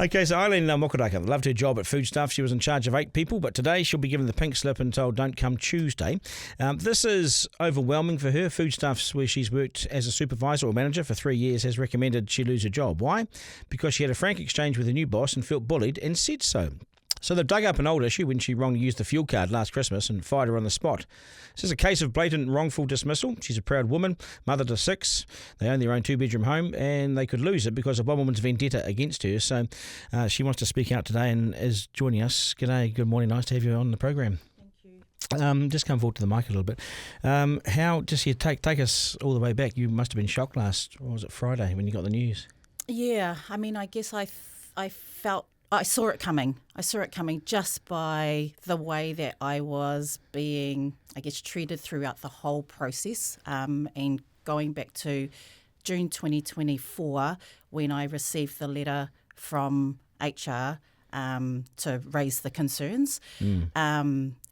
Okay, so Irlene Mokaraka loved her job at Foodstuffs. She was in charge of 8 people, but today she'll be given the pink slip and told don't come Tuesday. This is overwhelming for her. Foodstuffs, where she's worked as a supervisor or manager for 3 years, has recommended she lose her job. Why? Because she had a frank exchange with her new boss and felt bullied and said so. So they've dug up an old issue when she wrongly used the fuel card last Christmas and fired her on the spot. This is a case of blatant wrongful dismissal. She's a proud woman, mother to 6. They own their own 2-bedroom home and they could lose it because of one woman's vendetta against her. So she wants to speak out today and is joining us. G'day, good morning, nice to have you on the program. Thank you. Just come forward to the mic a little bit. Take us all the way back. You must have been shocked Friday when you got the news? Yeah, I mean, I guess I saw it coming. I saw it coming just by the way that I was being, treated throughout the whole process. And going back to June 2024, when I received the letter from HR to raise the concerns.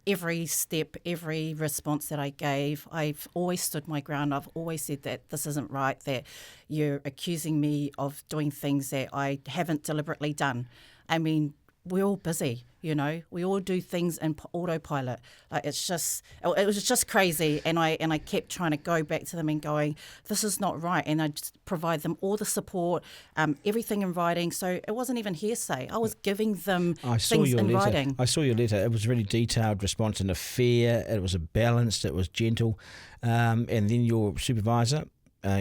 Every step, every response that I gave, I've always stood my ground. I've always said that this isn't right, that you're accusing me of doing things that I haven't deliberately done. I mean, we're all busy, we all do things in autopilot. It was just crazy. And I kept trying to go back to them and going, this is not right. And I just provide them all the support, everything in writing. So it wasn't even hearsay. I was giving them things in writing. I saw your letter. It was a really detailed response and fair. It was balanced. It was gentle. And then your supervisor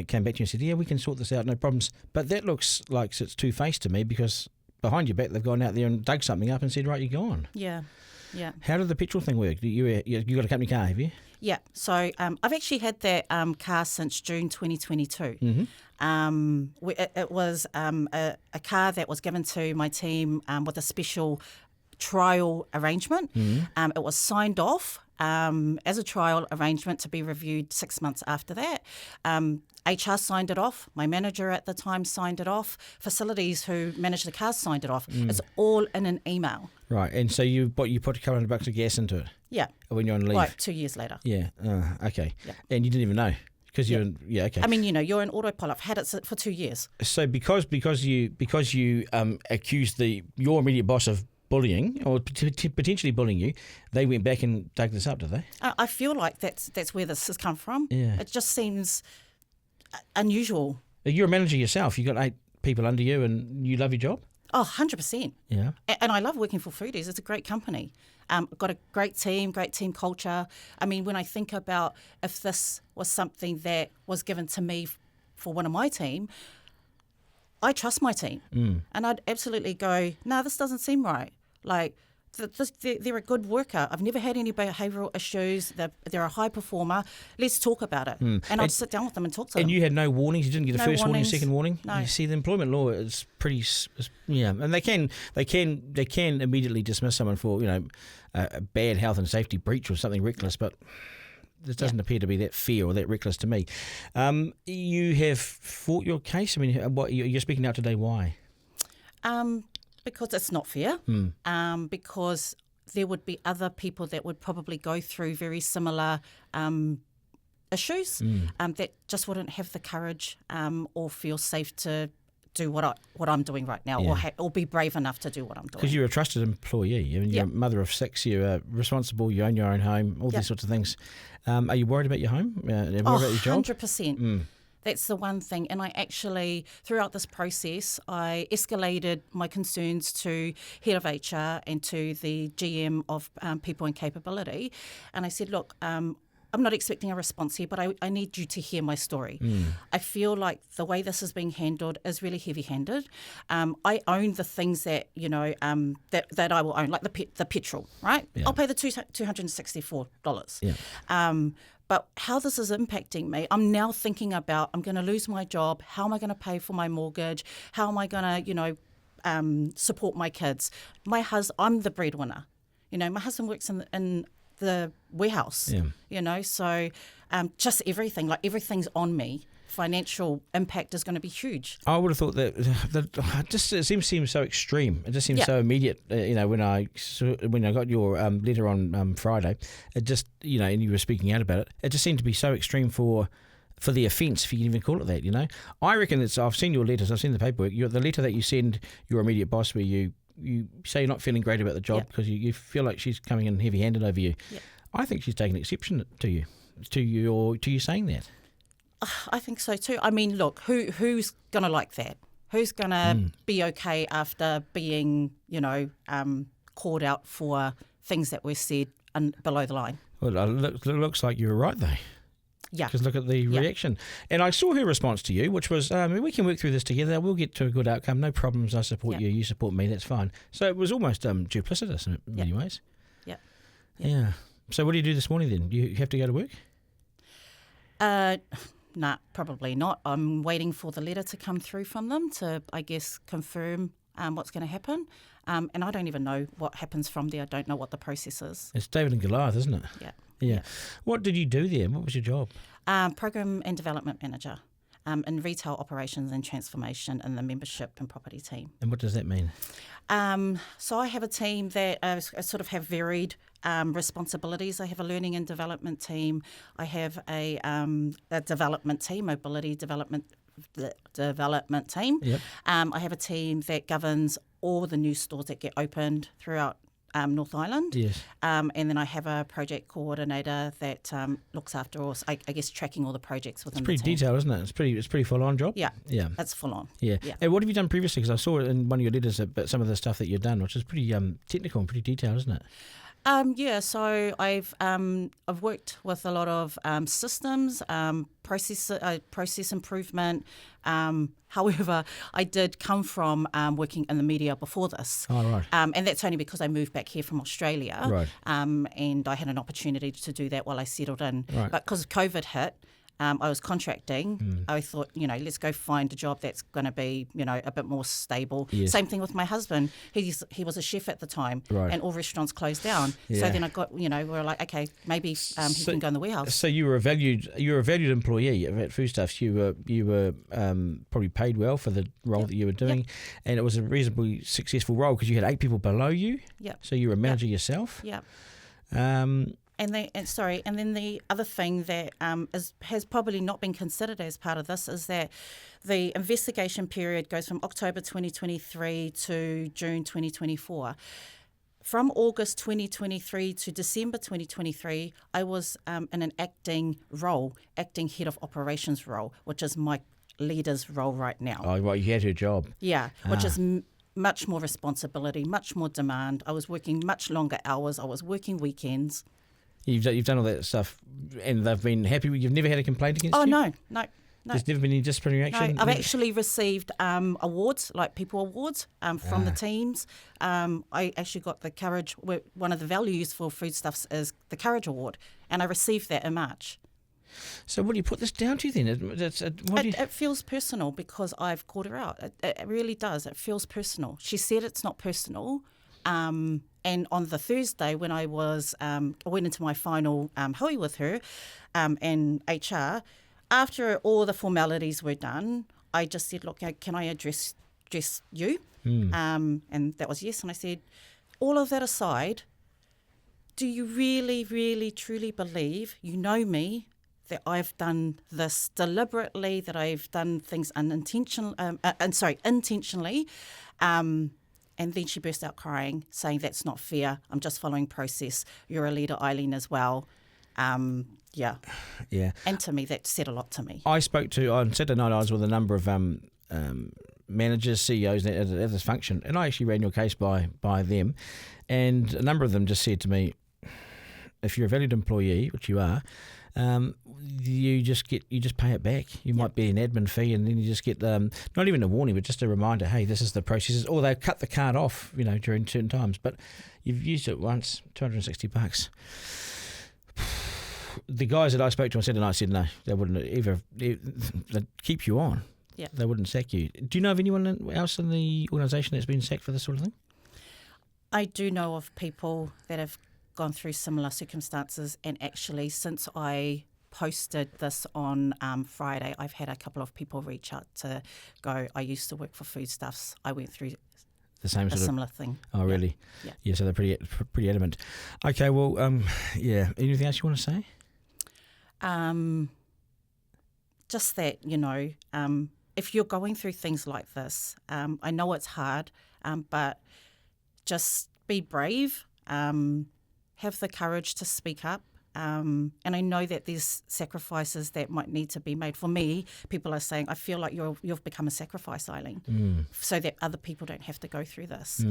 came back to you and said, yeah, we can sort this out, no problems. But that looks like it's two-faced to me because behind your back, they've gone out there and dug something up and said, right, you're gone. Yeah. How did the petrol thing work? You got a company car, have you? Yeah. So I've actually had that car since June 2022. Mm-hmm. It was a car that was given to my team with a special trial arrangement. Mm-hmm. It was signed off as a trial arrangement to be reviewed 6 months after that. HR signed it off. My manager at the time signed it off. Facilities who managed the cars signed it off. It's all in an email. Right, and so you put a couple $100 of gas into it? Yeah. When you're on leave? Like 2 years later. Yeah, okay. Yeah. And you didn't even know? Because okay. I mean, you're in autopilot. I've had it for 2 years. So because you accused your immediate boss of bullying or potentially bullying you, they went back and dug this up, did they? I feel like that's where this has come from. Yeah. It just seems unusual. You're a manager yourself. You've got 8 people under you and you love your job? Oh, 100%. Yeah. And I love working for Foodies. It's a great company. Got a great team culture. I mean, when I think about if this was something that was given to me for one of my team, I trust my team. And I'd absolutely go, no, this doesn't seem right. Like, they're a good worker. I've never had any behavioural issues. They're a high performer. Let's talk about it. And I'd sit down with them and talk to them. And you had no warnings? You didn't get a first warning, second warning? No. You see, the employment law is pretty... And they can immediately dismiss someone for, a bad health and safety breach or something reckless, but... This doesn't appear to be that fair or that reckless to me. You have fought your case. I mean, you're speaking out today. Why? Because it's not fair. Because there would be other people that would probably go through very similar issues that just wouldn't have the courage or feel safe to do what I'm doing right now, or be brave enough to do what I'm doing. Because you're a trusted employee. You're a mother of 6. You're responsible. You own your own home. All these sorts of things. Are you worried about your home? Worried about your job? 100%. That's the one thing. And I actually, throughout this process, I escalated my concerns to head of HR and to the GM of People and Capability. And I said, look, I'm not expecting a response here, but I need you to hear my story. I feel like the way this is being handled is really heavy-handed. I own the things that, that I will own, like the petrol, right? Yeah. I'll pay the $264. Yeah. But how this is impacting me, I'm now thinking about, I'm going to lose my job. How am I going to pay for my mortgage? How am I going to, support my kids? I'm the breadwinner. My husband works in the warehouse, so just everything, like everything's on me. Financial impact is going to be huge. I would have thought that it seems so extreme. It just seems so immediate. When I got your letter on Friday, it just and you were speaking out about it. It just seemed to be so extreme for for the offence, if you can even call it that, you know. I reckon I've seen your letters, I've seen the paperwork. The letter that you send your immediate boss where you say you're not feeling great about the job because you feel like she's coming in heavy-handed over you. Yep. I think she's taken exception to you saying that. I think so too. I mean, look, who's going to like that? Who's going to be okay after being, called out for things that were said below the line? Well, it looks like you were right, though. Yeah. Because look at the reaction. And I saw her response to you, which was, we can work through this together. We'll get to a good outcome. No problems. I support you. You support me. That's fine. So it was almost duplicitous in many ways. Yeah. So what do you do this morning then? Do you have to go to work? Nah, probably not. I'm waiting for the letter to come through from them to, I guess, confirm what's going to happen. And I don't even know what happens from there. I don't know what the process is. It's David and Goliath, isn't it? Yeah. What did you do there? What was your job? Program and Development Manager in retail operations and transformation in the membership and property team. And what does that mean? So I have a team that sort of have varied responsibilities. I have a learning and development team. I have a development team, mobility development team. Yep. I have a team that governs all the new stores that get opened throughout North Island. Yes. And then I have a project coordinator that looks after all, I guess, tracking all the projects within the team. It's pretty detailed, isn't it? It's pretty full on job. Yeah. It's full on. Yeah. And what have you done previously? Because I saw it in one of your letters about some of the stuff that you've done, which is pretty technical and pretty detailed, isn't it? So I've worked with a lot of systems, process improvement. However, I did come from working in the media before this. Oh, right. And that's only because I moved back here from Australia. Right. And I had an opportunity to do that while I settled in. Right. But because COVID hit, I was contracting. I thought, let's go find a job that's going to be, a bit more stable. Yes. Same thing with my husband. He was a chef at the time, right. and all restaurants closed down. Yeah. So then I got, we were like, okay, maybe he can go in the warehouse. So you were a valued employee at Foodstuffs. You were probably paid well for the role that you were doing, and it was a reasonably successful role because you had 8 people below you. Yeah. So you were a manager yourself. Yeah. And then the other thing that has probably not been considered as part of this is that the investigation period goes from October 2023 to June 2024. From August 2023 to December 2023, I was in an acting head of operations role, which is my leader's role right now. Oh, right, you had your job. Yeah, which is much more responsibility, much more demand. I was working much longer hours. I was working weekends. You've done all that stuff, and they've been happy. You've never had a complaint against you? Oh, no. There's never been any disciplinary action? No, I've actually received awards, like people awards, from the teams. I actually got the Courage. One of the values for Foodstuffs is the Courage Award, and I received that in March. So what do you put this down to then? It feels personal because I've called her out. It really does. It feels personal. She said it's not personal. And on the Thursday when I went into my final hui with her and HR, after all the formalities were done, I just said, look, can I address you? And that was yes. And I said, all of that aside, do you really, really, truly believe, you know me, that I've done this deliberately, that I've done things intentionally? And then she burst out crying, saying, that's not fair. I'm just following process. You're a leader, Irlene, as well. Yeah. And to me, that said a lot to me. I spoke to, on Saturday night, I was with a number of managers, CEOs at this function, and I actually ran your case by them. And a number of them just said to me, if you're a valued employee, which you are, you just pay it back. You might be an admin fee, and then you just get not even a warning, but just a reminder. Hey, this is the processes. Or they cut the card off, during certain times. But you've used it once, $260. The guys that I spoke to on Saturday night said no, they wouldn't ever. They'd keep you on. Yeah, they wouldn't sack you. Do you know of anyone else in the organisation that's been sacked for this sort of thing? I do know of people that have gone through similar circumstances, and actually since I posted this on Friday, I've had a couple of people reach out to go, I used to work for Foodstuffs, I went through the same similar thing. Oh, really? Yeah, so they're pretty adamant. Okay, well, anything else you want to say? just that, if you're going through things like this, I know it's hard, but just be brave, have the courage to speak up. And I know that there's sacrifices that might need to be made. For me, people are saying, I feel like you've become a sacrifice, Irlene, so that other people don't have to go through this.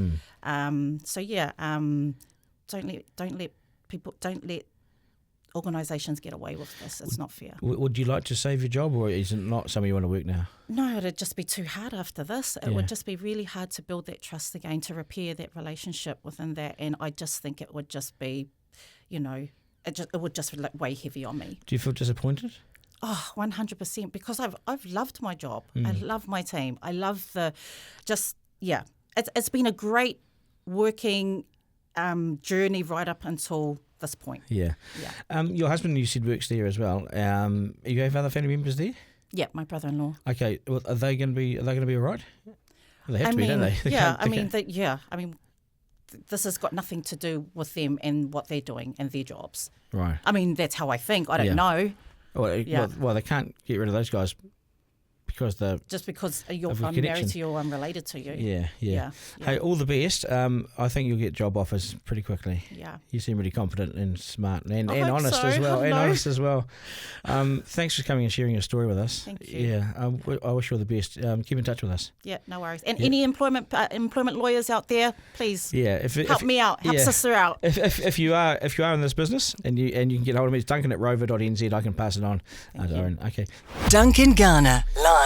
Don't let organisations get away with this. It's not fair. Would you like to save your job, or is it not somewhere you want to work now? No, it'd just be too hard after this. It would just be really hard to build that trust again, to repair that relationship within that. And I just think it would just be, it would just weigh heavy on me. Do you feel disappointed? Oh, 100%, because I've loved my job. I love my team. I love it's been a great working journey right up until this point. Yeah. Your husband, you said, works there as well. You have other family members there? Yeah, my brother-in-law. Okay, well, are they going to be all right? Well, they have to be, don't they? This has got nothing to do with them and what they're doing and their jobs. Right. I mean, that's how I think. I don't know. Well, they can't get rid of those guys because they're... Just because I'm married to you or I'm related to you. Yeah. Hey, all the best. I think you'll get job offers pretty quickly. Yeah. You seem really competent and smart and I hope honest so. as well. No. And honest as well. Thanks for coming and sharing your story with us. Thank you. Yeah, I wish you all the best. Keep in touch with us. Yeah, no worries. And any employment lawyers out there, please help me out. Help sister out. If you are in this business and you can get hold of me, it's Duncan at rover.nz. I can pass it on. Okay. Duncan Garner, live.